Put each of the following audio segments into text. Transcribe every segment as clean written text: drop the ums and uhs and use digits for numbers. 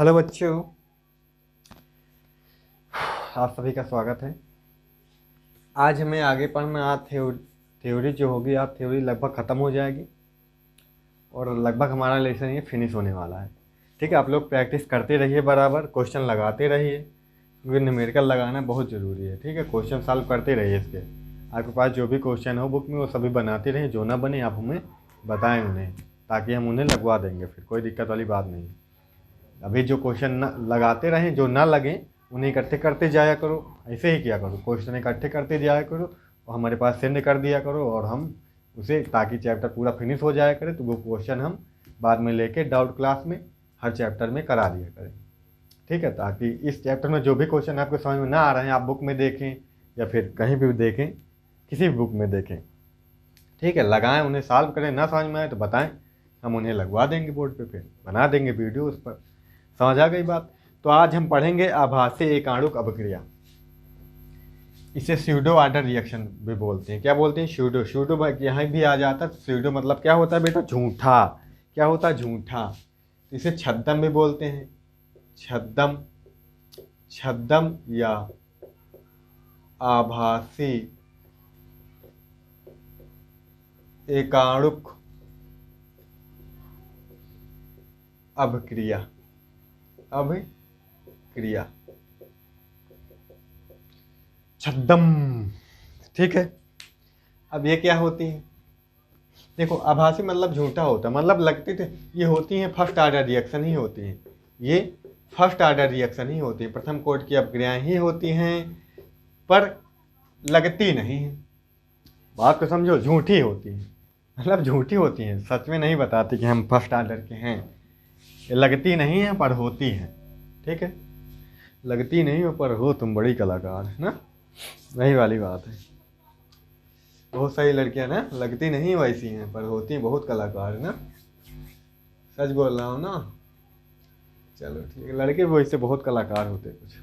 Hello बच्चों, आप सभी का स्वागत है। आज हमें आगे पढ़ना आज थ्योरी जो होगी, आज थ्योरी लगभग ख़त्म हो जाएगी और लगभग हमारा लेसन ये फिनिश होने वाला है। ठीक है, आप लोग प्रैक्टिस करते रहिए, बराबर क्वेश्चन लगाते रहिए क्योंकि न्यूमेरिकल लगाना बहुत ज़रूरी है। ठीक है, क्वेश्चन सॉल्व करते रहिए। इसके आपके पास जो भी क्वेश्चन हो बुक में वो सभी बनाते रहिए, जो ना बने आप हमें बताएं उन्हें, ताकि हम उन्हें लगवा देंगे, फिर कोई दिक्कत वाली बात नहीं। अभी जो क्वेश्चन न लगाते रहें, जो ना लगें उन्हें इकट्ठे करते जाया करो। ऐसे ही किया करो, क्वेश्चन इकट्ठे करते जाया करो और हमारे पास सेंड कर दिया करो और हम उसे, ताकि चैप्टर पूरा फिनिश हो जाया करे, तो वो क्वेश्चन हम बाद में लेके डाउट क्लास में हर चैप्टर में करा दिया करें। ठीक है, ताकि इस चैप्टर में जो भी क्वेश्चन आपको समझ में ना आ रहे हैं आप बुक में देखें या फिर कहीं भी देखें, किसी भी बुक में देखें। ठीक है, लगाएं, उन्हें सॉल्व करें। ना समझ में आए तो बताएं, हम उन्हें लगवा देंगे बोर्ड पे, फिर बना देंगे वीडियो उस पर। समझ आ गई बात? तो आज हम पढ़ेंगे आभासी एकाणुक अभिक्रिया। इसे स्यूडो ऑर्डर रिएक्शन भी बोलते हैं। क्या बोलते हैं? स्यूडो। स्यूडो यहाँ भी आ जाता है। स्यूडो मतलब क्या होता है बेटा? झूठा। क्या होता है? झूठा। इसे छद्म भी बोलते हैं। छद्म, छद्म या आभासी एकाणुक अभिक्रिया। अभिक्रिया, छद्म। ठीक है, अब ये क्या होती है? देखो, आभासी मतलब झूठा होता है, मतलब लगती थे ये होती हैं फर्स्ट ऑर्डर रिएक्शन ही होती हैं। ये फर्स्ट ऑर्डर रिएक्शन ही होती है, प्रथम कोटि की अभिक्रियाएं ही होती हैं, पर लगती नहीं है। बात को समझो, झूठी होती है, मतलब झूठी होती हैं, सच में नहीं बताती कि हम फर्स्ट ऑर्डर के हैं। ये लगती नहीं है पर होती हैं। ठीक है, लगती नहीं हो पर हो तुम बड़ी कलाकार, है ना? वही वाली बात है। बहुत सारी लड़कियां ना लगती नहीं वैसी हैं पर होती बहुत कलाकार, है ना? सच बोल रहा हूँ ना? चलो ठीक है, लड़के भी वैसे बहुत कलाकार होते कुछ,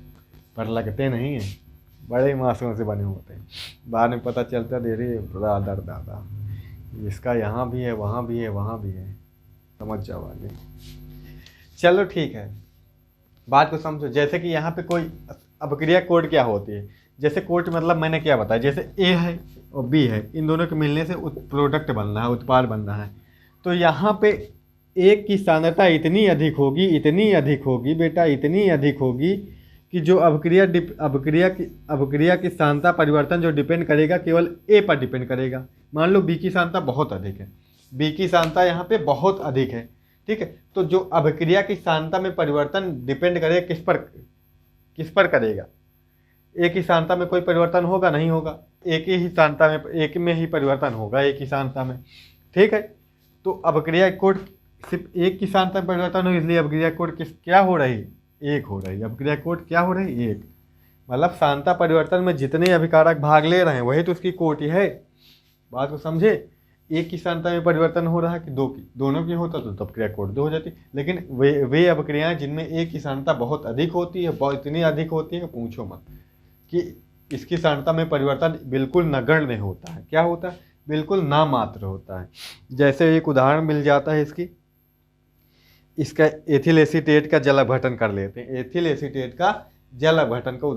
पर लगते नहीं हैं, बड़े मासूम से बने होते हैं। बाद में पता चलता दे रही दादा दादा इसका यहाँ भी है, वहाँ भी है, वहाँ भी है। समझ जाओ आगे। चलो ठीक है, बात को समझो। जैसे कि यहाँ पे कोई अभिक्रिया कोड क्या होती है? जैसे कोड मतलब मैंने क्या बताया, जैसे ए है और बी है, इन दोनों के मिलने से प्रोडक्ट बन रहा है, उत्पाद बन रहा है। तो यहाँ पे एक की सांद्रता इतनी अधिक होगी, इतनी अधिक होगी बेटा, इतनी अधिक होगी कि जो अभिक्रिया की सांद्रता परिवर्तन जो डिपेंड करेगा केवल ए पर डिपेंड करेगा। मान लो बी की सांद्रता बहुत अधिक है, बी की सांद्रता यहाँ पे बहुत अधिक है। ठीक है, तो जो अभिक्रिया की सांद्रता में परिवर्तन डिपेंड करेगा किस पर करेगा? एक ही सांद्रता में कोई परिवर्तन होगा? नहीं होगा। एक ही सांद्रता में, एक में ही परिवर्तन होगा, एक ही सांद्रता में। ठीक है, तो अभिक्रिया कोड सिर्फ एक की सांद्रता में परिवर्तन हो, इसलिए अभिक्रिया कोड क्या हो रही? एक हो रही। अभिक्रिया कोड क्या हो रही? एक। मतलब सांद्रता परिवर्तन में जितने अभिकारक भाग ले रहे हैं वही तो उसकी कोटि है। बात को समझे? एक की सांद्रता में परिवर्तन हो रहा है कि दो की? दोनों की होता तो तब क्रिया कोड दो हो जाती। लेकिन वे अभिक्रियाएं जिनमें एक की सांद्रता बहुत अधिक होती है, इतनी अधिक होती है कि पूछो मत, कि इसकी सांद्रता में परिवर्तन बिल्कुल नगण्य होता है। क्या होता है? बिल्कुल नामात्र होता है। जैसे एक उदाहरण मिल जाता है इसका एथिल एसीटेट का जल अपघटन कर लेते हैं। एथिल एसीटेट का जल अपघटन का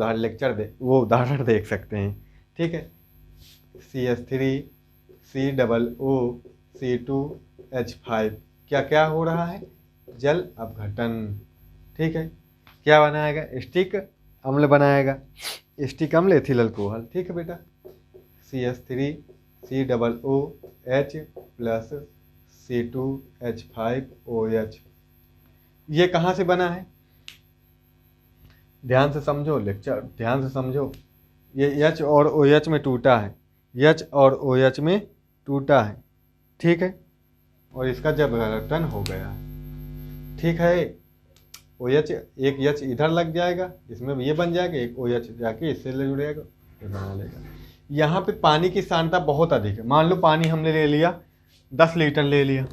उदाहरण देख सकते हैं। ठीक है, CH3 COO C2H5 क्या क्या हो रहा है? जल अपघटन। ठीक है, क्या बनाएगा? स्टिक अम्ल बनाएगा, स्टिक अम्ल एथिल अल्कोहल। ठीक है बेटा, CH3 COOH प्लस C2H5OH। ये कहाँ से बना है? ध्यान से समझो, लेक्चर ध्यान से समझो। ये H और OH में टूटा है, H और OH में टूटा है। ठीक है, और इसका जब अपघटन हो गया है, ठीक है, OH एक H इधर लग जाएगा, इसमें ये बन जाएगा, एक OH जाके इससे ले जुड़ेगा, ये बना लेगा। यहाँ पे पानी की सांद्रता बहुत अधिक है। मान लो पानी हमने ले लिया 10 लीटर ले लिया,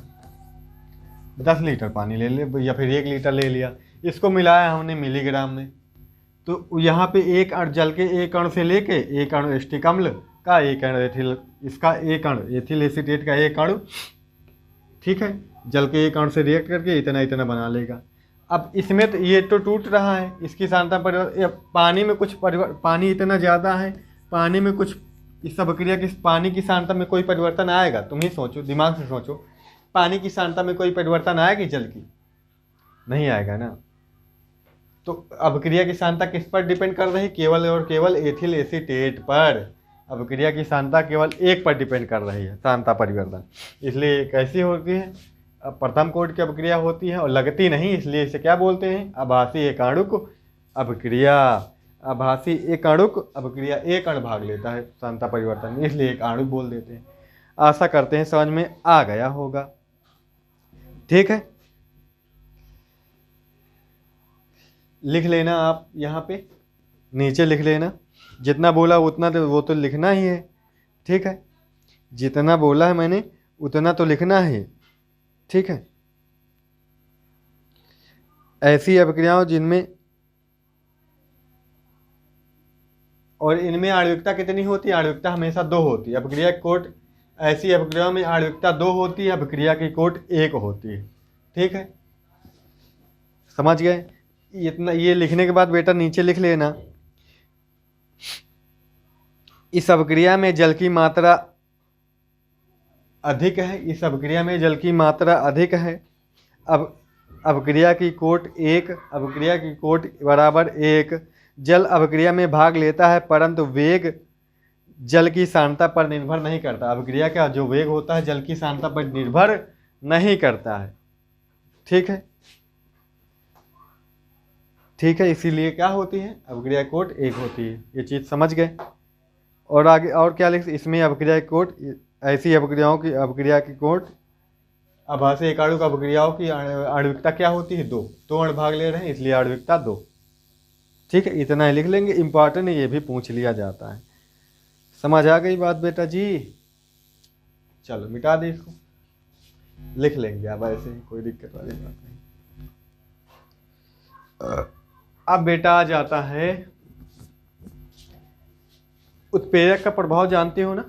10 लीटर पानी ले लिया या फिर 1 लीटर ले लिया, इसको मिलाया हमने मिलीग्राम में। तो यहाँ पे एक अणु जल के एक अणु से लेके एक अणु स्टिक अम्ल का, एक अणु एथिल, इसका एक अणु एथिल एसीटेट का एक अणु, ठीक है, जल के एक अणु से रिएक्ट करके इतना इतना बना लेगा। अब इसमें तो ये तो टूट रहा है, इसकी सांद्रता परिवर्तन, पानी में कुछ पानी इतना ज़्यादा है, पानी में कुछ इस अभिक्रिया की पानी की सांद्रता में कोई परिवर्तन आएगा? तुम ही सोचो, दिमाग से सोचो, पानी की सांद्रता में कोई परिवर्तन आएगी जल की? नहीं आएगा ना। तो अभिक्रिया की सांद्रता किस पर डिपेंड कर रही? केवल और केवल एथिल एसीटेट पर। अभिक्रिया की सांद्रता केवल एक पर डिपेंड कर रही है, सांद्रता परिवर्तन। इसलिए कैसी होती है? प्रथम कोटि की अभिक्रिया होती है और लगती नहीं, इसलिए इसे क्या बोलते हैं? आभासी एकाणुक अभिक्रिया। आभासी एकाणुक अभिक्रिया, एक अणु भाग लेता है सांद्रता परिवर्तन में, इसलिए एक आणुक बोल देते हैं। आशा करते हैं समझ में आ गया होगा। ठीक है, लिख लेना आप यहाँ पे नीचे लिख लेना, जितना बोला उतना तो वो तो लिखना ही है। ठीक है, जितना बोला है मैंने उतना तो लिखना है। ठीक है, ऐसी अभिक्रियाओं जिनमें और इनमें आणविकता कितनी होती है? आणविकता हमेशा 2 होती है। अभिक्रिया की कोट, ऐसी अभिक्रियाओं में आणविकता 2 होती है, अभिक्रिया की कोट 1 होती है। ठीक है, समझ गए? इतना ये लिखने के बाद बेटा नीचे लिख लेना, इस अभिक्रिया में जल की मात्रा अधिक है, इस अभिक्रिया में जल की मात्रा अधिक है। अब अभिक्रिया की कोट 1, अभिक्रिया की कोट बराबर 1। जल अभिक्रिया में भाग लेता है, परंतु वेग जल की सांद्रता पर निर्भर नहीं करता। अभिक्रिया का जो वेग होता है जल की सांद्रता पर निर्भर नहीं करता है। ठीक है, ठीक है, इसीलिए क्या होती है? अभिक्रिया की कोट 1 होती है। ये चीज़ समझ गए? और आगे और क्या लिख, इसमें अभिक्रिया की कोट, ऐसी अभिक्रियाओं की अभिक्रिया की कोट, आभासी एकाणुक अभिक्रियाओं की आणविकता क्या होती है? 2 अणु भाग ले रहे हैं, इसलिए आणविकता 2। ठीक है, इतना ही लिख लेंगे, इंपॉर्टेंट ये भी पूछ लिया जाता है। समझ आ गई बात बेटा जी? चलो मिटा दे इसको, लिख लेंगे अब ऐसे ही, कोई दिक्कत वाली बात नहीं। अब बेटा आ जाता है उत्प्रेरक का प्रभाव। जानते हो ना,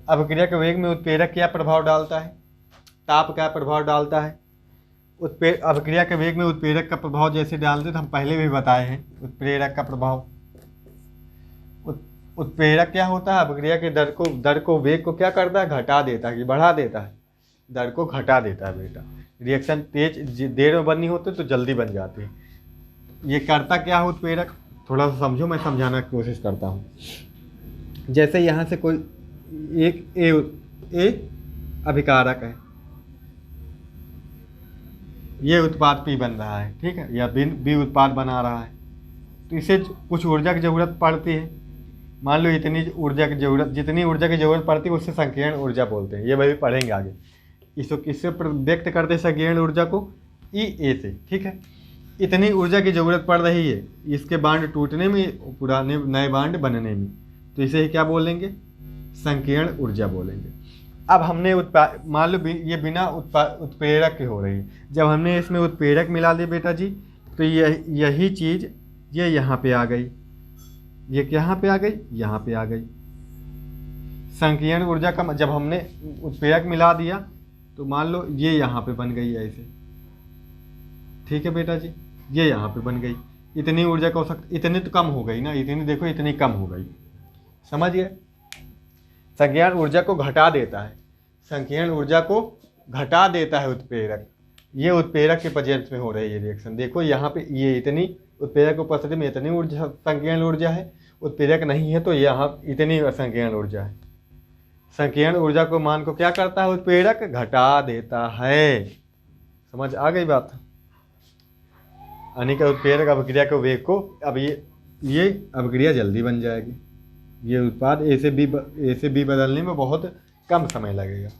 अभिक्रिया के वेग में उत्प्रेरक क्या प्रभाव डालता है? ताप क्या प्रभाव डालता है? अभिक्रिया के वेग में उत्प्रेरक का प्रभाव जैसे डालते थे, हम पहले भी बताए हैं उत्प्रेरक का प्रभाव। उत्प्रेरक क्या होता है? अभिक्रिया के दर को वेग को क्या करता है? घटा देता है कि बढ़ा देता है? दर को घटा देता है बेटा। रिएक्शन तेज देर में बननी होती है तो जल्दी बन जाती है। ये करता क्या है उत्प्रेरक? थोड़ा सा समझो, मैं समझाने की कोशिश करता हूँ। जैसे यहाँ से कोई एक ए अभिकारक है, ये उत्पाद P बन रहा है, ठीक है, या B उत्पाद बना रहा है, तो इसे कुछ ऊर्जा की ज़रूरत पड़ती है। मान लो इतनी ऊर्जा की ज़रूरत, जितनी ऊर्जा की ज़रूरत पड़ती है उससे संकीर्ण ऊर्जा बोलते हैं। ये भाई पढ़ेंगे आगे। इसको किससे व्यक्त करते हैं संकीर्ण ऊर्जा को? E से। ठीक है, इतनी ऊर्जा की ज़रूरत पड़ रही है इसके बांड टूटने में, पुराने नए बांड बनने में, तो इसे क्या बोलेंगे? संकीर्ण ऊर्जा बोलेंगे। अब हमने मान लो ये बिना उत्प्रेरक के हो रही है, जब हमने इसमें उत्प्रेरक मिला दिया बेटा जी, तो यही चीज़ ये यहाँ पे आ गई, ये कहाँ पे आ गई? यहाँ पे आ गई। संकीर्ण ऊर्जा का जब हमने उत्प्रेरक मिला दिया तो मान लो ये यहाँ पे बन गई ऐसे। ठीक है बेटा जी, ये यहाँ पे बन गई। इतनी ऊर्जा का हो सकता, इतनी तो कम हो गई ना, इतनी देखो इतनी कम हो गई। समझ गए? संकीर्ण ऊर्जा को घटा देता है, संकीर्ण ऊर्जा को घटा देता है उत्प्रेरक। ये उत्प्रेरक के प्रेजेंस में हो रही है रिएक्शन। देखो यहाँ पे ये इतनी, उत्प्रेरक की उपस्थिति में इतनी ऊर्जा, संकीर्ण ऊर्जा है, उत्प्रेरक नहीं है तो यहाँ इतनी संकीर्ण ऊर्जा है। संकीर्ण ऊर्जा को मान को क्या करता है उत्प्रेरक? घटा देता है। समझ आ गई बात? यानी कि उत्प्रेरक अभिक्रिया के वेग को, अब ये अभिक्रिया जल्दी बन जाएगी। ये उत्पाद ए से बी बदलने में बहुत कम समय लगेगा।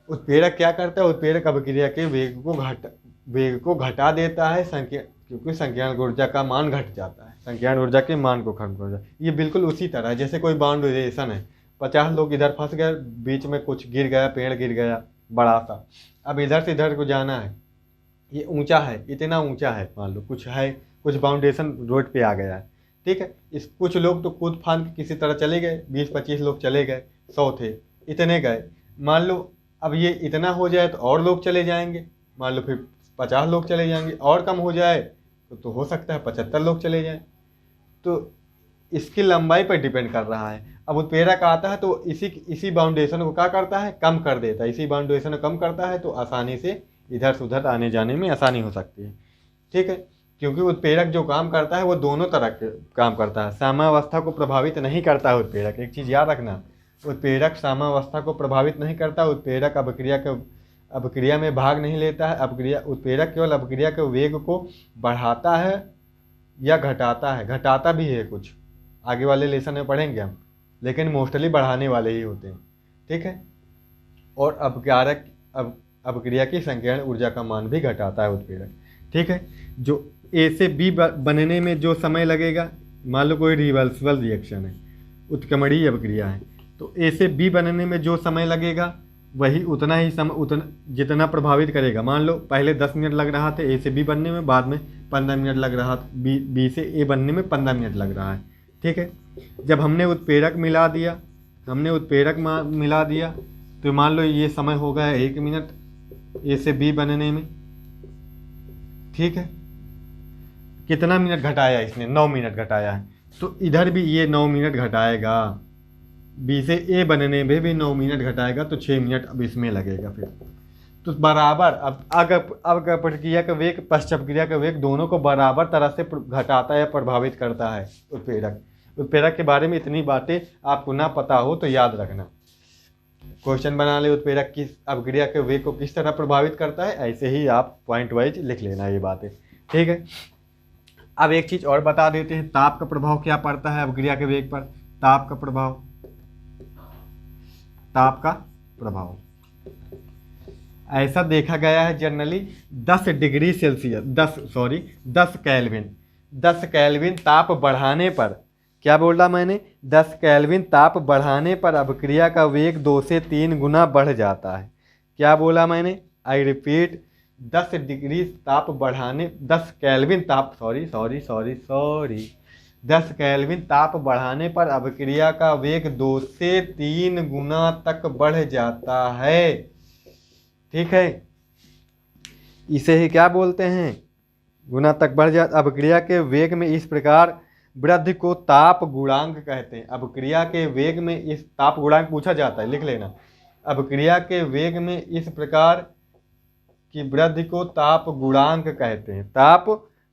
उत्प्रेरक क्या करता है? उत्प्रेरक अभिक्रिया के वेग को घटा देता है, क्योंकि संकीर्ण ऊर्जा का मान घट जाता है, संकीर्ण ऊर्जा के मान को कम हो जाता है। ये बिल्कुल उसी तरह है जैसे कोई बाउंड रिलेशन है, 50 लोग इधर फंस गए, बीच में कुछ गिर गया, पेड़ गिर गया बड़ा सा, अब इधर से इधर को जाना है, ये ऊंचा है, इतना ऊंचा है, मान लो कुछ है, कुछ बाउंडेशन रोड पे आ गया है, ठीक है, इस कुछ लोग तो कूद फांद के किसी तरह चले गए, 20-25 लोग चले गए, 100 थे, इतने गए, मान लो अब ये इतना हो जाए तो और लोग चले जाएंगे, मान लो फिर 50 लोग चले जाएंगे, और कम हो जाए तो हो सकता है 75 लोग चले जाएं। तो इसकी लंबाई पर डिपेंड कर रहा है। अब उत्प्रेरक आता है तो इसी बाउंडेशन को क्या करता है, कम कर देता है। इसी बाउंडेशन को कम करता है तो आसानी से इधर से उधर आने जाने में आसानी हो सकती है। ठीक है, क्योंकि उत्प्रेरक जो काम करता है वो दोनों तरह के काम करता है। साम्यावस्था को प्रभावित नहीं करता है उत्प्रेरक, एक चीज़ याद रखना, उत्प्रेरक साम्यावस्था को प्रभावित नहीं करता। उत्प्रेरक अभिक्रिया में भाग नहीं लेता है। उत्प्रेरक केवल अभिक्रिया के वेग को बढ़ाता है या घटाता है, घटाता भी है कुछ, आगे वाले लेसन में पढ़ेंगे हम, लेकिन मोस्टली बढ़ाने वाले ही होते हैं। ठीक है, और अभिक्रिया की संकीर्ण ऊर्जा का मान भी घटाता है उत्प्रेरक। ठीक है, जो ए से बी बनने में जो समय लगेगा, मान लो कोई रिवर्सिबल रिएक्शन है, उत्क्रमणीय अभिक्रिया है, तो ए से बी बनने में जो समय लगेगा वही उतना ही समय जितना प्रभावित करेगा। मान लो पहले 10 मिनट लग रहा था ए से बी बनने में, बाद में 15 मिनट लग रहा था, बी से ए बनने में 15 मिनट लग रहा है। ठीक है, जब हमने उत्प्रेरक मिला दिया तो मान लो ये समय हो गया 1 मिनट ए से बी बनने में। ठीक है, कितना मिनट घटाया इसने, 9 मिनट घटाया है, तो इधर भी ये 9 मिनट घटाएगा, बी से ए बनने में भी 9 मिनट घटाएगा, तो 6 मिनट अब इसमें लगेगा फिर। तो बराबर अब प्रक्रिया का वेग, पश्चात क्रिया का वेग, दोनों को बराबर तरह से घटाता है या प्रभावित करता है उत्प्रेरक के बारे में इतनी बातें आपको ना पता हो तो याद रखना। क्वेश्चन बना ले, उत्प्रेरक किस अभिक्रिया के वेग को किस तरह प्रभावित करता है, ऐसे ही आप पॉइंट वाइज लिख लेना ये बातें। ठीक है, अब एक चीज़ और बता देते हैं, ताप का प्रभाव क्या पड़ता है अभिक्रिया के वेग पर। ताप का प्रभाव ऐसा देखा गया है जनरली 10 डिग्री सेल्सियस 10 केल्विन ताप बढ़ाने पर, क्या बोला मैंने, 10 केल्विन ताप बढ़ाने पर अभिक्रिया का वेग 2 से 3 गुना बढ़ जाता है। क्या बोला मैंने, आई रिपीट, 10 डिग्री ताप बढ़ाने 10 केल्विन ताप 10 केल्विन ताप बढ़ाने पर अभिक्रिया का वेग 2 से 3 गुना तक बढ़ जाता है। ठीक है, इसे ही क्या बोलते हैं, गुना तक बढ़ जाता। अभिक्रिया के वेग में इस प्रकार वृद्धि को ताप गुणांक कहते हैं। अभिक्रिया के वेग में इस ताप गुणांक पूछा जाता है, लिख लेना। अभिक्रिया के वेग में इस प्रकार की वृद्धि को ताप गुणांक कहते हैं, ताप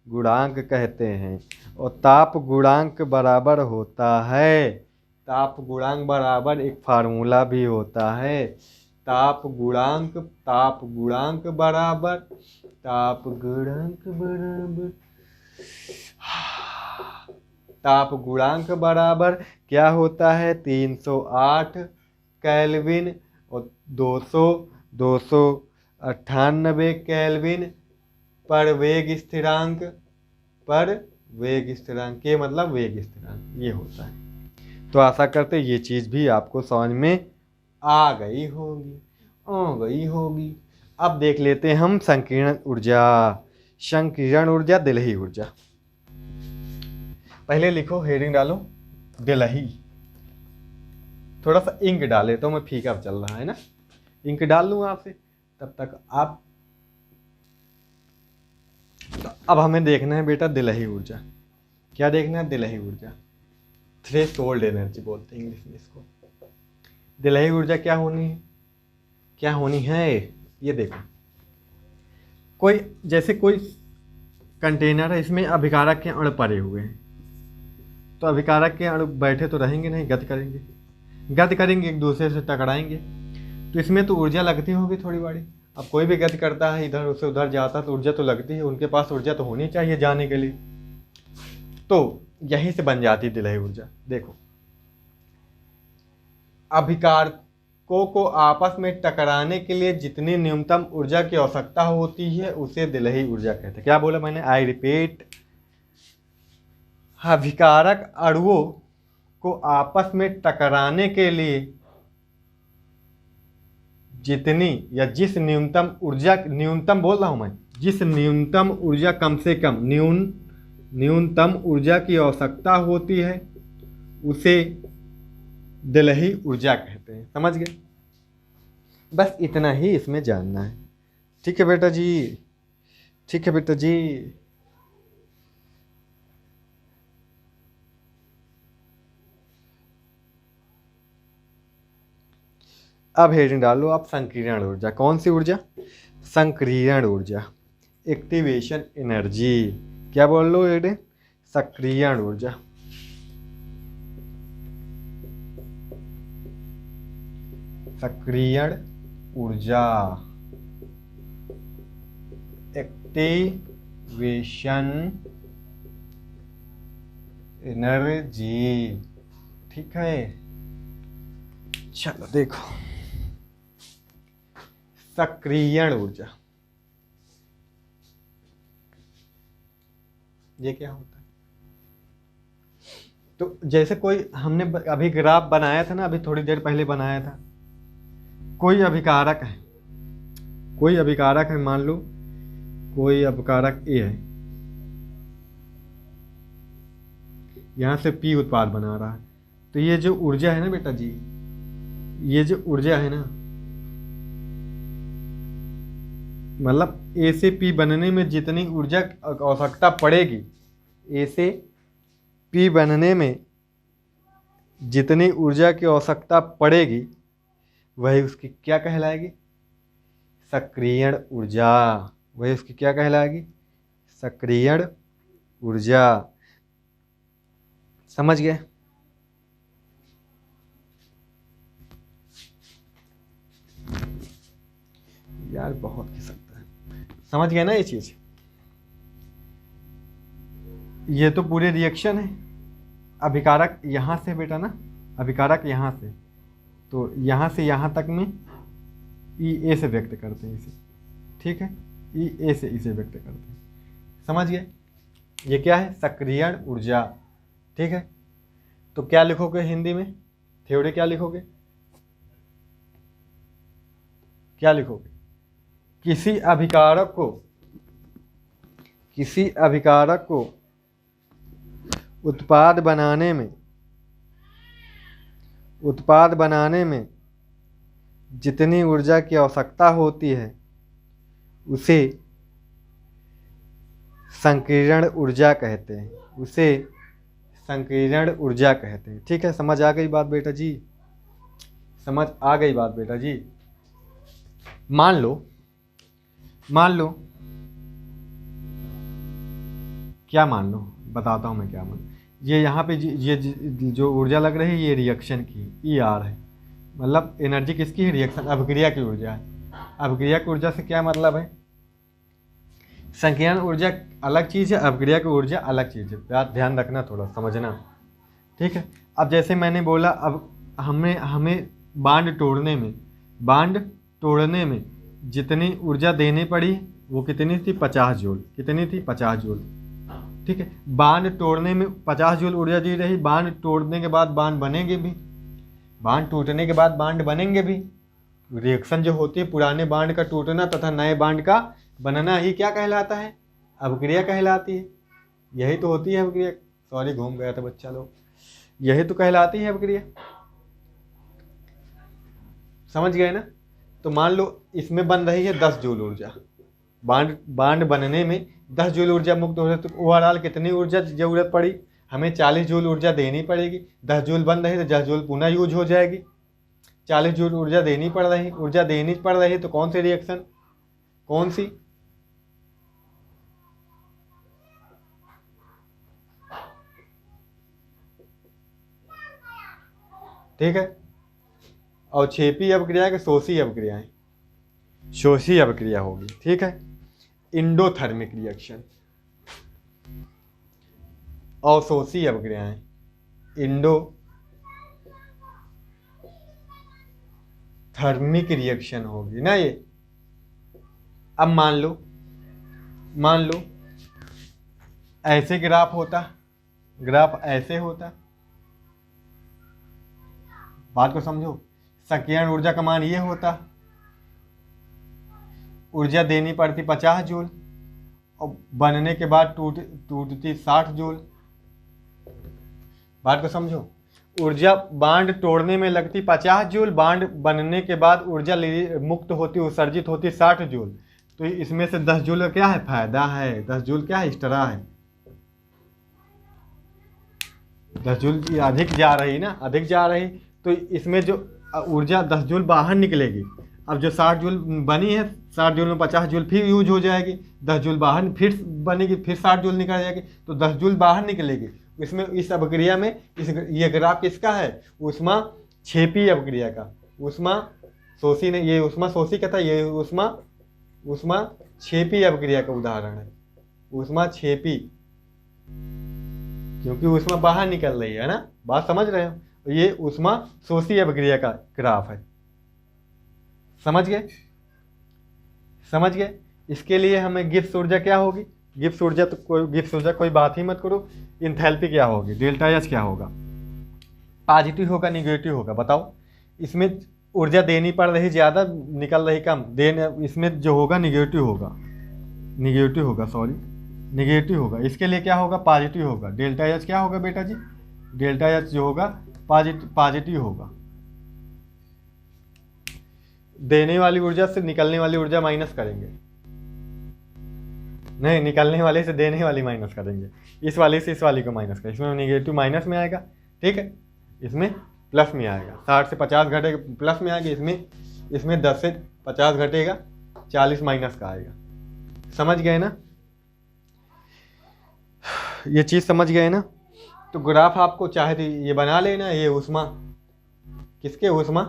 गुणांक कहते हैं। और ताप गुणांक बराबर होता है, ताप गुणांक बराबर एक फार्मूला भी होता है, ताप गुणांक बराबर ताप गुणांक बराबर क्या होता है, 308 केल्विन और 298 केल्विन पर वेग स्थिरांक के मतलब वेग स्थिरांक ये होता है। तो आशा करते ये चीज़ भी आपको समझ में आ गई होगी। अब देख लेते हैं हम संकीर्ण ऊर्जा, दिलही ऊर्जा। पहले लिखो, हेडिंग डालो दिलही, थोड़ा सा इंक डाले तो मैं फीका चल रहा है ना, इंक डाल लूँ आपसे, तब तक आप। तो अब हमें देखना है बेटा दिलही ऊर्जा। क्या देखना है, दिलही ऊर्जा, थ्रेशोल्ड एनर्जी बोलते हैं इंग्लिश में इसको। दिलही ऊर्जा क्या होनी है, ये देखो, जैसे कोई कंटेनर है, इसमें अभिकारक के अणु पड़े हुए हैं, तो अभिकारक के अणु बैठे तो रहेंगे नहीं, गति करेंगे एक दूसरे से टकराएंगे, तो इसमें तो ऊर्जा लगती होगी थोड़ी बड़ी। अब कोई भी गति करता है, इधर से उधर जाता है, तो ऊर्जा तो लगती है, उनके पास ऊर्जा तो होनी चाहिए जाने के लिए, तो यहीं से बन जाती है दिलही ऊर्जा। देखो, अभिकारकों को आपस में टकराने के लिए जितनी न्यूनतम ऊर्जा की आवश्यकता होती है उसे दिलही ऊर्जा कहते हैं। क्या बोला मैंने, आई रिपीट, अभिकारक अणुओं को आपस में टकराने के लिए जितनी या जिस न्यूनतम ऊर्जा, न्यूनतम बोल रहा हूं मैं, जिस न्यूनतम ऊर्जा कम से कम न्यूनतम ऊर्जा की आवश्यकता होती है उसे दिलही ऊर्जा कहते हैं। समझ गए, बस इतना ही इसमें जानना है। ठीक है बेटा जी, ठीक है बेटा जी। अब हेडिंग डालो आप, संकीर्ण ऊर्जा। कौन सी ऊर्जा? संकीर्ण ऊर्जा, एक्टिवेशन एनर्जी। क्या बोल लो हेडिंग? सक्रियण ऊर्जा। सक्रियण ऊर्जा, एक्टिवेशन एनर्जी। ठीक है, चलो देखो, सक्रियण ऊर्जा ये क्या होता है? तो जैसे कोई हमने अभी ग्राफ बनाया था ना, अभी थोड़ी देर पहले बनाया था। कोई अभिकारक है, कोई अभिकारक है, मान लो कोई अभिकारक ए है, यहां से पी उत्पाद बना रहा है। तो ये जो ऊर्जा है ना बेटा जी, ये जो ऊर्जा है ना, मतलब ए से पी बनने में जितनी ऊर्जा आवश्यकता पड़ेगी, ए से पी बनने में जितनी ऊर्जा की आवश्यकता पड़ेगी वही उसकी क्या कहलाएगी? सक्रियण ऊर्जा। वही उसकी क्या कहलाएगी? सक्रियण ऊर्जा। समझ गए? यार बहुत खिसकता है। समझ गए ना ये चीज? ये तो पूरे रिएक्शन है। अभिकारक यहां से बेटा ना, अभिकारक यहां से, तो यहां से यहां तक में ई ए से व्यक्त करते हैं इसे। ठीक है, ई ए से इसे व्यक्त करते हैं। समझ गए? ये क्या है? सक्रियण ऊर्जा। ठीक है, तो क्या लिखोगे हिंदी में? थ्योरी क्या लिखोगे? क्या लिखोगे? किसी अभिकारक को उत्पाद बनाने में जितनी ऊर्जा की आवश्यकता होती है उसे संकीर्ण ऊर्जा कहते हैं। उसे संकीर्ण ऊर्जा कहते हैं। ठीक है, समझ आ गई बात बेटा जी? समझ आ गई बात बेटा जी? मान लो क्या मान लो, बताता हूँ मैं क्या मान। ये यहाँ पे ये जो ऊर्जा लग रही है ये रिएक्शन की ई आर है, मतलब एनर्जी किसकी है? रिएक्शन, अभिक्रिया की ऊर्जा है। अभिक्रिया की ऊर्जा से क्या मतलब है? संकीर्ण ऊर्जा अलग चीज़ है, अभिक्रिया की ऊर्जा अलग चीज़ है। ध्यान रखना, थोड़ा समझना। ठीक है, अब जैसे मैंने बोला, अब हमें बांड तोड़ने में जितनी ऊर्जा देनी पड़ी वो कितनी थी? 50 जूल। कितनी थी? 50 जूल। ठीक है, बांड तोड़ने में 50 जूल ऊर्जा दी रही। बांड तोड़ने के बाद बांड बनेंगे भी, बांड टूटने के बाद बांड बनेंगे भी। रिएक्शन जो होती है, पुराने बांड का टूटना तथा नए बांड का बनना ही क्या कहलाता है? अभिक्रिया कहलाती है। यही तो होती है अभिक्रिया। सॉरी, घूम गया था बच्चा लोग। यही तो कहलाती है अभिक्रिया। समझ गए ना? तो मान लो इसमें बन रही है 10 जूल ऊर्जा, बांड बनने में 10 जूल ऊर्जा मुक्त हो रही है। तो ओवरऑल कितनी ऊर्जा जरूरत पड़ी? हमें 40 जूल ऊर्जा देनी पड़ेगी। 10 जूल बन रही तो 10 जूल पुनः यूज हो जाएगी। 40 जूल ऊर्जा देनी पड़ रही तो कौन सी रिएक्शन? कौन सी? ठीक है, और क्षेपी अभिक्रिया के शोषी अभिक्रियाएं, शोषी अभिक्रिया होगी। ठीक है, इंडोथर्मिक रिएक्शन, अवशोषी अभिक्रियाएं, इंडोथर्मिक रिएक्शन होगी ना ये। अब मान लो ऐसे ग्राफ ऐसे होता, बात को समझो। संकीर्ण ऊर्जा का मान ये होता, ऊर्जा देनी पड़ती 50 जूल और बनने के बाद टूटती 60 जूल। बात को समझो, ऊर्जा बांड तोड़ने में लगती 50 जूल, बांड बनने के बाद ऊर्जा मुक्त होती, उत्सर्जित होती 60 जूल। तो इसमें से 10 जूल का क्या है, फायदा है। 10 जूल क्या है, एक्स्ट्रा है। 10 जूल ये अधिक जा रही ना, अधिक जा रही, तो इसमें जो ऊर्जा 10 जूल बाहर निकलेगी। अब जो 60 जूल बनी है, 60 जूल में 50 जूल फिर यूज हो जाएगी, 10 जूल बाहर फिर बनेगी, फिर 60 जूल निकल जाएगी, तो 10 जूल बाहर निकलेगी। इसमें इस अभिक्रिया में ये ग्राफ किसका है, ऊष्मा क्षेपी अभिक्रिया का। ऊष्मा शोषी ने, ये ऊष्मा शोषी का था, ये ऊष्मा क्षेपी अभिक्रिया का उदाहरण है। ऊष्मा क्षेपी, क्योंकि ऊष्मा बाहर निकल रही है ना, बात समझ रहे हो। ये ऊष्मा शोषी अभिक्रिया का ग्राफ है। समझ गए, समझ गए। इसके लिए हमें गिब्स ऊर्जा क्या होगी, गिब्स ऊर्जा तो गिब्स ऊर्जा कोई बात ही मत करो। इंथैल्पी क्या होगी, डेल्टा एच क्या होगा, पॉजिटिव होगा निगेटिव होगा, बताओ। इसमें ऊर्जा देनी पड़ रही ज़्यादा, निकल रही कम, देने इसमें जो होगा निगेटिव होगा, निगेटिव होगा, सॉरी निगेटिव होगा। इसके लिए क्या होगा, पॉजिटिव होगा। डेल्टा एच क्या होगा बेटा जी, डेल्टा एच जो होगा पॉजिटिव होगा। देने वाली ऊर्जा से निकलने वाली ऊर्जा माइनस करेंगे, नहीं निकलने वाले से देने वाली माइनस करेंगे, इस वाले से इस वाली को माइनस करेंगे। इसमें निगेटिव माइनस में आएगा, ठीक है, इसमें प्लस में आएगा। 60 से 50 घटेगा, प्लस में आएगा। इसमें 10 से 50 घटेगा, 40 माइनस का आएगा। समझ गए ना, ये चीज़ समझ गए ना। तो ग्राफ आपको चाहे तो ये बना लेना, ये ऊष्मा किसके, ऊष्मा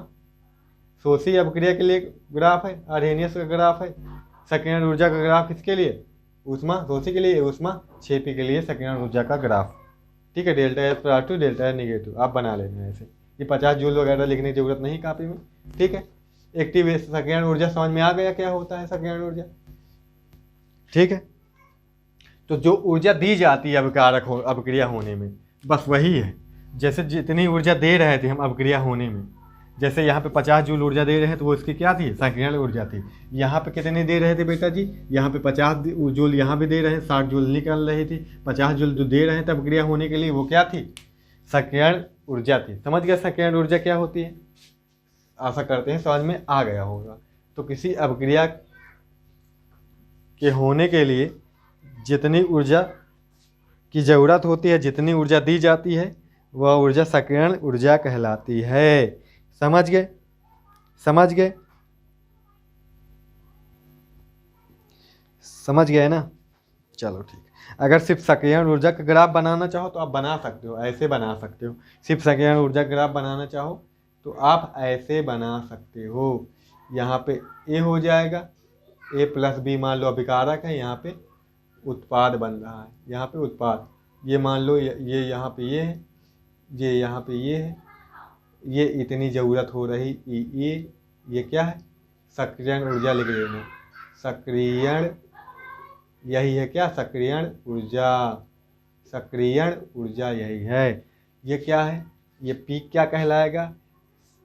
शोषी अभिक्रिया के लिए ग्राफ है, आर्हेनियस का ग्राफ है। सक्रियण ऊर्जा का ग्राफ किसके लिए, ऊष्मा शोषी के लिए, ऊष्मा क्षेपी के लिए सक्रियण ऊर्जा का ग्राफ, ठीक है। Delta H positive, delta H negative, आप बना लेना ऐसे। ये 50 जूल वगैरह लिखने की जरूरत नहीं कापी में, ठीक है। एक्टिव सक्रियण ऊर्जा समझ में आ गया क्या होता है सक्रियण ऊर्जा, ठीक है। तो जो ऊर्जा दी जाती है अभिक्रिया होने में, बस वही है। जैसे जितनी ऊर्जा दे रहे थे हम अभिक्रिया होने में, जैसे यहाँ पे 50 जूल ऊर्जा दे रहे हैं तो वो इसकी क्या थी, सक्रियण ऊर्जा थी। यहाँ पे कितने दे रहे थे बेटा जी, यहाँ पे 50 जूल यहाँ पे दे रहे हैं, 60 जूल निकल रही थी। 50 जूल जो दे रहे हैं तब अभिक्रिया होने के लिए वो क्या थी, सक्रियण ऊर्जा थी। समझ गया सक्रियण ऊर्जा क्या होती है, आशा करते हैं समझ में आ गया होगा। तो किसी अभिक्रिया के होने के लिए जितनी ऊर्जा की ज़रूरत होती है, जितनी ऊर्जा दी जाती है, वह ऊर्जा सक्रियण ऊर्जा कहलाती है। समझ गए, समझ गए, समझ गए ना। चलो ठीक है। अगर सिर्फ सक्रियण ऊर्जा का ग्राफ बनाना चाहो तो आप बना सकते हो, ऐसे बना सकते हो। सिर्फ सक्रियण ऊर्जा का ग्राफ बनाना चाहो तो आप ऐसे बना सकते हो। यहाँ पे ए हो जाएगा, ए प्लस बी मान लो अभिकारक है, यहाँ पे उत्पाद बन रहा है, यहाँ पे उत्पाद, ये मान लो ये यहाँ पे ये है, ये यहाँ पे ये है, ये इतनी ज़रूरत हो रही ये क्या है, सक्रियण ऊर्जा लिख लेना। सक्रियण यही है क्या, सक्रियण ऊर्जा, सक्रियण ऊर्जा यही है। ये क्या है, ये पीक क्या कहलाएगा,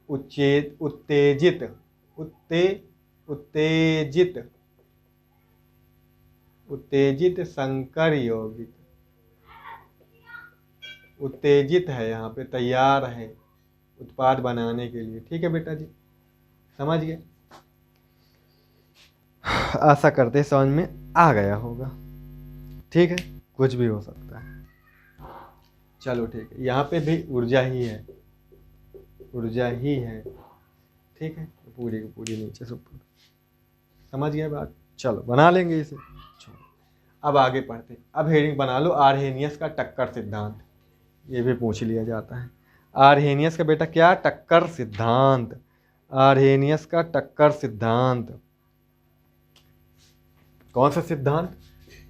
उत्तेजित उत्तेजित संकर यौगिक, उत्तेजित है, यहाँ पे तैयार है उत्पाद बनाने के लिए, ठीक है बेटा जी, समझ गए। आशा करते समझ में आ गया होगा, ठीक है, कुछ भी हो सकता है। चलो ठीक है, यहाँ पे भी ऊर्जा ही है, ऊर्जा ही है, ठीक है, पूरी की पूरी नीचे से ऊपर, समझ गए बात। चलो बना लेंगे इसे। चलो अब आगे पढ़ते। अब हेडिंग बना लो, आर्हेनियस का टक्कर सिद्धांत, ये भी पूछ लिया जाता है। आर्हेनियस का बेटा क्या, टक्कर सिद्धांत, आर्हेनियस का टक्कर सिद्धांत। कौन सा सिद्धांत,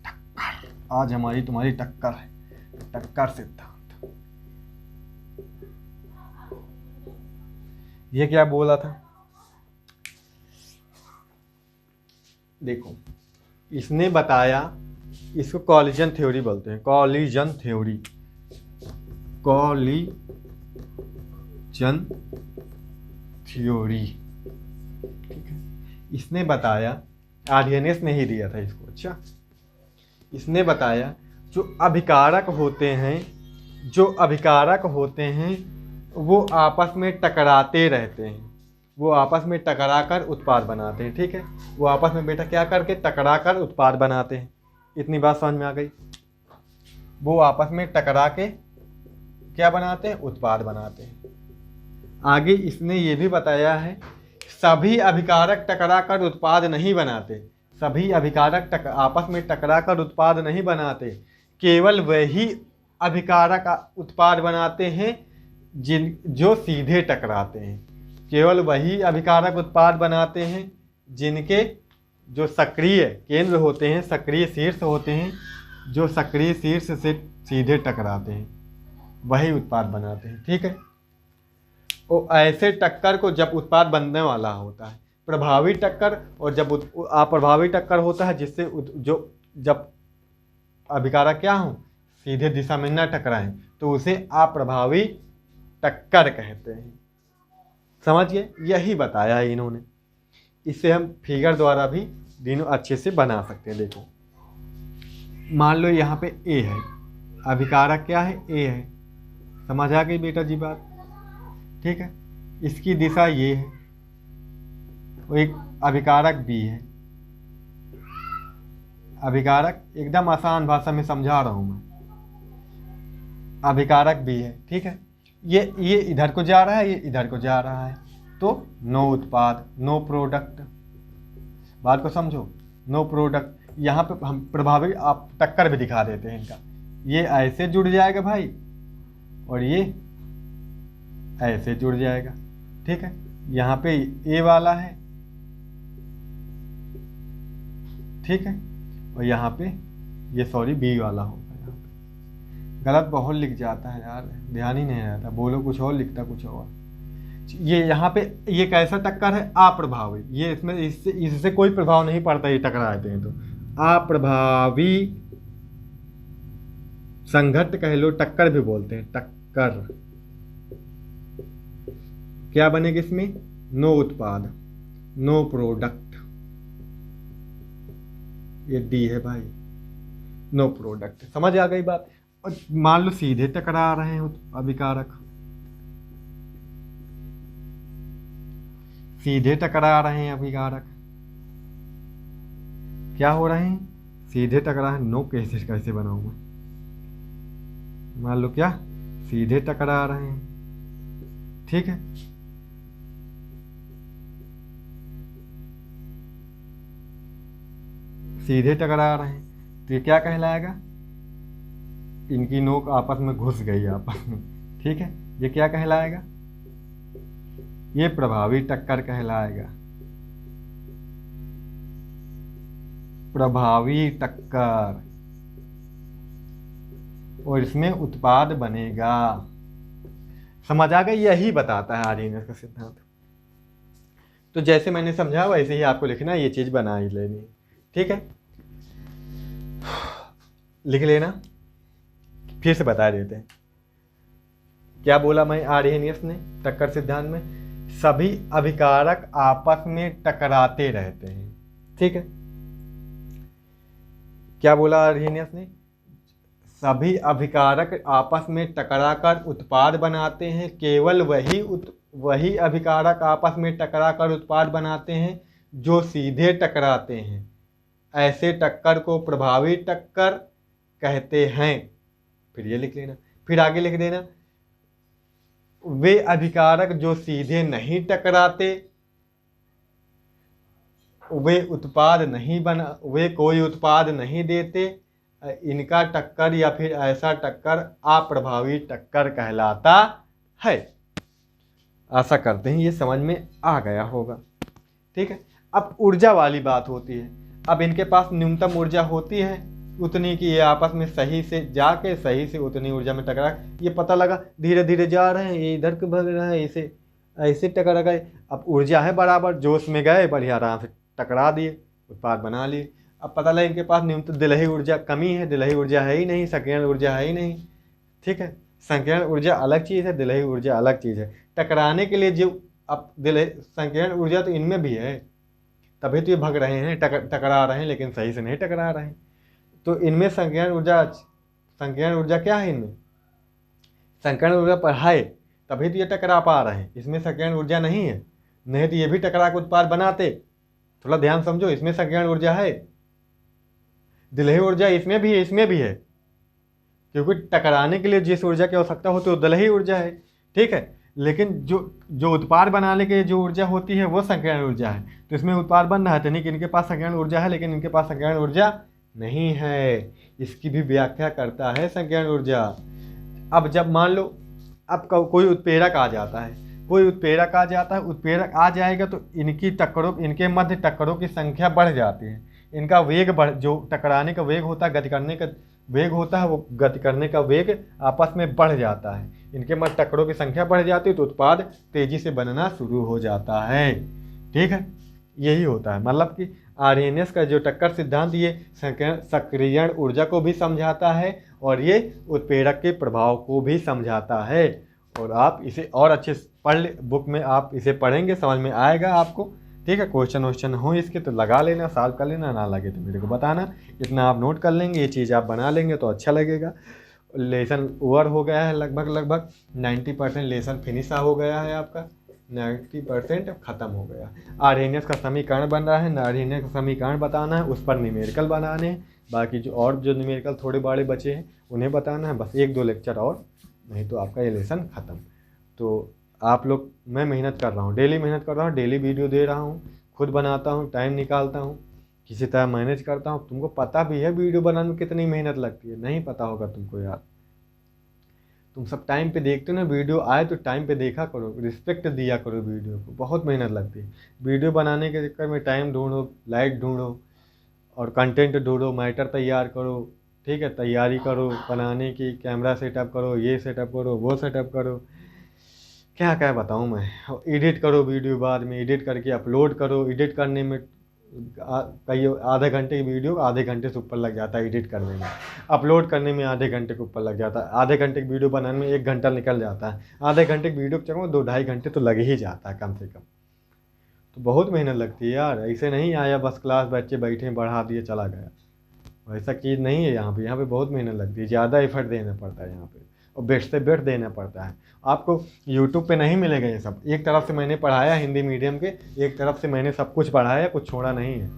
टक्कर, आज हमारी तुम्हारी टक्कर है, टक्कर सिद्धांत। ये क्या बोला था, देखो इसने बताया, इसको कॉलिजन थ्योरी बोलते हैं, कॉलिजन थ्योरी, कॉलिजन थ्योरी, ठीक है। इसने बताया, आर्हेनियस ने ही दिया था इसको, अच्छा, इसने बताया जो अभिकारक होते हैं, जो अभिकारक होते हैं वो आपस में टकराते रहते हैं, वो आपस में टकरा कर उत्पाद बनाते हैं। ठीक है, वो आपस में बेटा क्या करके टकरा कर उत्पाद बनाते हैं। इतनी बात समझ में आ गई। वो आपस में टकरा के क्या बनाते हैं, उत्पाद बनाते हैं। आगे इसने ये भी बताया है सभी अभिकारक टकरा कर उत्पाद नहीं बनाते, सभी अभिकारक आपस में टकरा कर उत्पाद नहीं बनाते, केवल वही अभिकारक उत्पाद बनाते हैं जो सीधे टकराते हैं। केवल वही अभिकारक उत्पाद बनाते हैं जिनके जो सक्रिय केंद्र होते हैं, सक्रिय शीर्ष होते हैं, जो सक्रिय शीर्ष से सीधे टकराते हैं, वही उत्पाद बनाते हैं। ठीक है, वो ऐसे टक्कर को जब उत्पाद बनने वाला होता है प्रभावी टक्कर, और जब अप्रभावी टक्कर होता है जिससे जो जब अभिकारक क्या हो सीधे दिशा में न टकराएं तो उसे अप्रभावी टक्कर कहते हैं। समझिए, यही बताया है इन्होंने। इससे हम फिगर द्वारा भी तीनों अच्छे से बना सकते हैं। देखो मान लो यहाँ पे ए है, अभिकारक क्या है, ए है। समझ आ गई बेटा जी बात। ठीक है, इसकी दिशा ये है, वो एक अभिकारक बी है। अभिकारक एकदम आसान भाषा में समझा रहा हूं मैं, अभिकारक बी है। ठीक है, ये इधर को जा रहा है, ये इधर को जा रहा है, तो नो उत्पाद, नो प्रोडक्ट। बात को समझो, नो प्रोडक्ट। यहाँ पे हम प्रभावी आप टक्कर भी दिखा देते हैं इनका। ये ऐसे जुड़ जाएगा भाई और ये ऐसे जुड़ जाएगा। ठीक है, यहाँ पे ए वाला है, ठीक है, और यहाँ पे ये सॉरी बी वाला होगा। यहाँ पे गलत बहुत लिख जाता है यार, ध्यान ही नहीं रहता, बोलो कुछ और लिखता कुछ और। ये यहाँ पे ये कैसा टक्कर है, अप्रभावी। ये इसमें इससे कोई प्रभाव नहीं पड़ता, ये टकराते हैं तो अप्रभावी संघट्ट कह लो, टक्कर भी बोलते हैं, टक्कर। क्या बनेगा इसमें, नो उत्पाद, नो प्रोडक्ट। ये डी है भाई, नो प्रोडक्ट। समझ आ गई बात। और मान लो सीधे टकरा रहे हैं अभिकारक, सीधे टकरा रहे हैं अभिकारक, क्या हो रहे हैं, सीधे टकरा है। नो कैसे बनाऊं मैं, मान लो क्या सीधे टकरा रहे हैं। ठीक है, सीधे टकरा रहे हैं तो ये क्या कहलाएगा, इनकी नोक आपस में घुस गई आपस में। ठीक है, ये क्या कहलाएगा, ये प्रभावी टक्कर कहलाएगा, प्रभावी टक्कर। और इसमें उत्पाद बनेगा। समझ आ गई, यही बताता है आर्यनस का सिद्धांत। तो जैसे मैंने समझा वैसे ही आपको लिखना, ये चीज बना ही लेनी। ठीक है, लिख लेना, फिर से बता देते हैं क्या बोला मैं आर्यनियस ने टक्कर सिद्धांत में, सभी अभिकारक आपस में टकराते रहते हैं। ठीक है, क्या बोला आर्यनियस ने, सभी अभिकारक आपस में टकराकर उत्पाद बनाते हैं, केवल वही अभिकारक आपस में टकराकर उत्पाद बनाते हैं जो सीधे टकराते हैं। ऐसे टक्कर को प्रभावी टक्कर कहते हैं। फिर ये लिख लेना, फिर आगे लिख देना, वे अभिकारक जो सीधे नहीं टकराते, वे कोई उत्पाद नहीं देते, इनका टक्कर या फिर ऐसा टक्कर अप्रभावी टक्कर कहलाता है। आशा करते हैं ये समझ में आ गया होगा। ठीक है, अब ऊर्जा वाली बात होती है। अब इनके पास न्यूनतम ऊर्जा होती है उतनी कि ये आपस में सही से जाके सही से उतनी ऊर्जा में टकरा, ये पता लगा धीरे धीरे जा रहे हैं, ये इधर को भाग रहा है, इसे ऐसे टकरा गए। अब ऊर्जा है बराबर, जोश में गए, बढ़िया आराम से टकरा दिए, उत्पाद बना लिए। अब पता लगा इनके पास न्यूनतम दिलही ऊर्जा कमी है, दिलही ऊर्जा है ही नहीं, संकीर्ण ऊर्जा है ही नहीं। ठीक है, संकीर्ण ऊर्जा अलग चीज़ है, दिलही ऊर्जा अलग चीज़ है। टकराने के लिए जो अब संकीर्ण ऊर्जा तो इनमें भी है, तभी तो ये भग रहे हैं, टकरा रहे हैं, लेकिन सही से नहीं टकरा रहे हैं। तो इनमें संकीर्ण ऊर्जा क्या है, इनमें संकीर्ण ऊर्जा पर है, तभी तो ये टकरा पा रहे हैं। इसमें संकीर्ण ऊर्जा नहीं है नहीं तो ये भी टकरा के उत्पाद बनाते। थोड़ा ध्यान समझो, इसमें संज्ञान ऊर्जा है, दिलही ऊर्जा इसमें भी है, इसमें भी है, क्योंकि टकराने के लिए जिस ऊर्जा की आवश्यकता होती है वो दिलही ऊर्जा है, ठीक है। लेकिन जो जो उत्पाद बनाने के लिए जो ऊर्जा होती है वो संज्ञान ऊर्जा है। तो इसमें उत्पाद बन रहा है तो नहीं कि इनके पास संज्ञान ऊर्जा है, लेकिन इनके पास संज्ञान ऊर्जा नहीं है। इसकी भी व्याख्या करता है संज्ञान ऊर्जा। अब जब मान लो अब कोई उत्प्रेरक आ जाता है, कोई उत्प्रेरक आ जाता है, उत्प्रेरक आ जाएगा तो इनकी टक्करों, इनके मध्य टक्करों की संख्या बढ़ जाती है। इनका वेग बढ़, जो टकराने का वेग होता है, गति करने का वेग होता है, वो गति करने का वेग आपस में बढ़ जाता है। इनके मध्य टक्करों की संख्या बढ़ जाती है तो उत्पाद तेजी से बनना शुरू हो जाता है, ठीक है। यही होता है, मतलब कि आर्हेनियस का जो टक्कर सिद्धांत ये सक्रियण ऊर्जा को भी समझाता है और ये उत्प्रेरक के प्रभाव को भी समझाता है। और आप इसे और अच्छे पढ़ ले, बुक में आप इसे पढ़ेंगे, समझ में आएगा आपको, ठीक है। क्वेश्चन वोश्चन हो इसके तो लगा लेना, सॉल्व कर लेना, ना लगे तो मेरे को बताना। इतना आप नोट कर लेंगे, ये चीज़ आप बना लेंगे तो अच्छा लगेगा। लेसन ओवर हो गया है, लगभग 90% लेसन फिनिश हो गया है आपका, 90% ख़त्म हो गया। आर्हेनियस का समीकरण बन रहा है, आर्हेनियस का समीकरण बताना है, उस पर न्यूमेरिकल बनाने हैं। बाकी जो न्यूमेरिकल थोड़े बड़े बचे हैं उन्हें बताना है, बस 1-2 लेक्चर और, नहीं तो आपका ये लेसन ख़त्म। तो आप लोग, मैं मेहनत कर रहा हूँ, डेली मेहनत कर रहा हूँ, डेली वीडियो दे रहा हूँ, खुद बनाता हूँ, टाइम निकालता हूँ, किसी तरह मैनेज करता हूँ। तुमको पता भी है वीडियो बनाने में कितनी मेहनत लगती है, नहीं पता होगा तुमको यार। तुम सब टाइम पे देखते हो ना, वीडियो आए तो टाइम पे देखा करो, रिस्पेक्ट दिया करो वीडियो को, बहुत मेहनत लगती है। वीडियो बनाने के चक्कर में टाइम ढूंढो, लाइट ढूंढो और कंटेंट ढूंढो, मैटर तैयार करो, ठीक है, तैयारी करो बनाने की, कैमरा सेटअप करो, ये सेटअप करो, वो सेटअप करो, क्या क्या बताऊँ मैं। एडिट करो वीडियो, बाद में एडिट करके अपलोड करो। एडिट करने में कई आधे घंटे की वीडियो आधे घंटे से ऊपर लग जाता है एडिट करने में, अपलोड करने में आधे घंटे के ऊपर लग जाता है, आधे घंटे की वीडियो बनाने में 1 घंटा निकल जाता है, आधे घंटे की वीडियो चलो 2-2.5 घंटे तो लग ही जाता है कम से कम। तो बहुत मेहनत लगती है यार, ऐसे नहीं आया बस क्लास बच्चे बैठे बढ़ा दिए चला गया, वैसा चीज़ नहीं है। यहाँ पे बहुत मेहनत लगती है, ज़्यादा एफर्ट देना पड़ता है यहाँ पे, और बेस्ट से बेस्ट देना पड़ता है। आपको यूट्यूब पे नहीं मिलेगा ये सब। एक तरफ से मैंने पढ़ाया हिंदी मीडियम के, एक तरफ से मैंने सब कुछ पढ़ाया, कुछ छोड़ा नहीं है,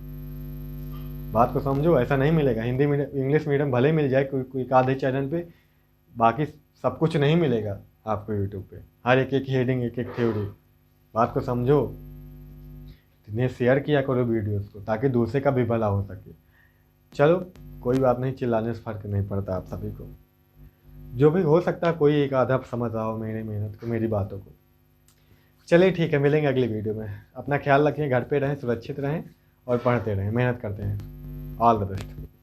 बात को समझो। ऐसा नहीं मिलेगा हिंदी मीडियम, इंग्लिश मीडियम भले मिल जाए कोई आधे चैनल पे, बाकी सब कुछ नहीं मिलेगा आपको यूट्यूब पे, हर एक हेडिंग, एक थ्योरी, बात को समझो। इन्हें शेयर किया करो वीडियोस को, ताकि दूसरे का भी भला हो सके। चलो कोई बात नहीं, चिल्लाने से फ़र्क नहीं पड़ता, आप सभी को जो भी हो सकता है कोई एक आधा समझ आओ मेरी मेहनत को, मेरी बातों को। चलिए ठीक है, मिलेंगे अगली वीडियो में। अपना ख्याल रखें, घर पे रहें, सुरक्षित रहें और पढ़ते रहें, मेहनत करते हैं। All the best.